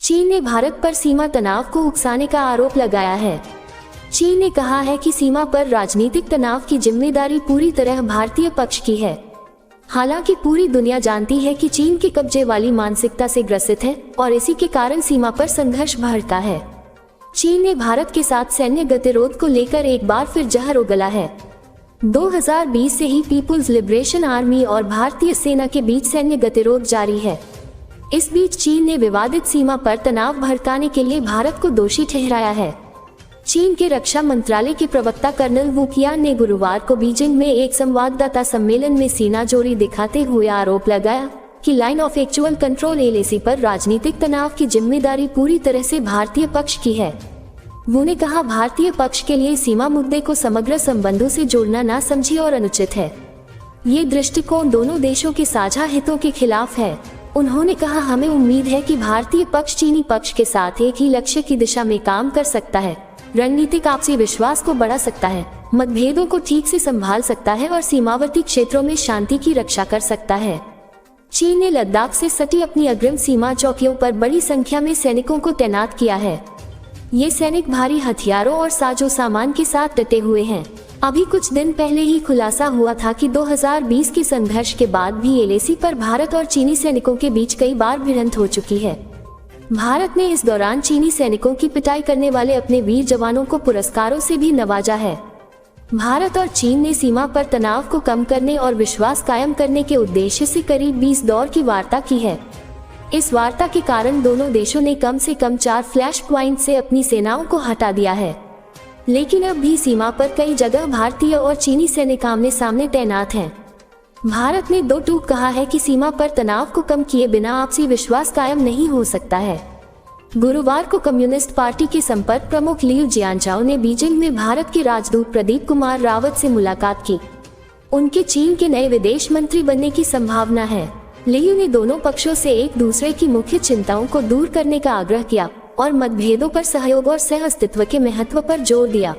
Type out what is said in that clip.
चीन ने भारत पर सीमा तनाव को उकसाने का आरोप लगाया है। चीन ने कहा है कि सीमा पर राजनीतिक तनाव की जिम्मेदारी पूरी तरह भारतीय पक्ष की है। हालांकि पूरी दुनिया जानती है कि चीन के कब्जे वाली मानसिकता से ग्रसित है और इसी के कारण सीमा पर संघर्ष बढ़ता है। चीन ने भारत के साथ सैन्य गतिरोध को लेकर एक बार फिर जहर उगला है। 2020 से ही पीपुल्स लिबरेशन आर्मी और भारतीय सेना के बीच सैन्य गतिरोध जारी है। इस बीच चीन ने विवादित सीमा पर तनाव भड़काने के लिए भारत को दोषी ठहराया है। चीन के रक्षा मंत्रालय के प्रवक्ता कर्नल वू कियान ने गुरुवार को बीजिंग में एक संवाददाता सम्मेलन में सीनाजोरी दिखाते हुए आरोप लगाया कि line of actual control LAC पर राजनीतिक तनाव की जिम्मेदारी पूरी तरह से भारतीय पक्ष की है। वू ने कहा, भारतीय पक्ष के लिए सीमा मुद्दे को समग्र संबंधों से जोड़ना नासमझी और अनुचित है। ये दृष्टिकोण दोनों देशों के साझा हितों के खिलाफ है। उन्होंने कहा, हमें उम्मीद है कि भारतीय पक्ष चीनी पक्ष के साथ एक ही लक्ष्य की दिशा में काम कर सकता है, रणनीतिक आपसी विश्वास को बढ़ा सकता है, मतभेदों को ठीक से संभाल सकता है और सीमावर्ती क्षेत्रों में शांति की रक्षा कर सकता है। चीन ने लद्दाख से सटी अपनी अग्रिम सीमा चौकियों पर बड़ी संख्या में सैनिकों को तैनात किया है। ये सैनिक भारी हथियारों और साजो सामान के साथ डटे हुए हैं। अभी कुछ दिन पहले ही खुलासा हुआ था कि 2020 के संघर्ष के बाद भी LAC पर भारत और चीनी सैनिकों के बीच कई बार भिड़ंत हो चुकी है। भारत ने इस दौरान चीनी सैनिकों की पिटाई करने वाले अपने वीर जवानों को पुरस्कारों से भी नवाजा है। भारत और चीन ने सीमा पर तनाव को कम करने और विश्वास कायम करने के उद्देश्य से करीब 20 दौर की वार्ता की है। इस वार्ता के कारण दोनों देशों ने कम से कम 4 फ्लैश प्वाइंट से अपनी सेनाओं को हटा दिया है। लेकिन अब भी सीमा पर कई जगह भारतीय और चीनी सैनिक आमने सामने तैनात हैं। भारत ने दो टूक कहा है कि सीमा पर तनाव को कम किए बिना आपसी विश्वास कायम नहीं हो सकता है। गुरुवार को कम्युनिस्ट पार्टी के संपर्क प्रमुख लियू जियानचाओ ने बीजिंग में भारत के राजदूत प्रदीप कुमार रावत से मुलाकात की। उनके चीन के नए विदेश मंत्री बनने की संभावना है। लियू ने दोनों पक्षों से एक दूसरे की मुख्य चिंताओं को दूर करने का आग्रह किया और मतभेदों पर सहयोग और सह अस्तित्व के महत्व पर जोर दिया।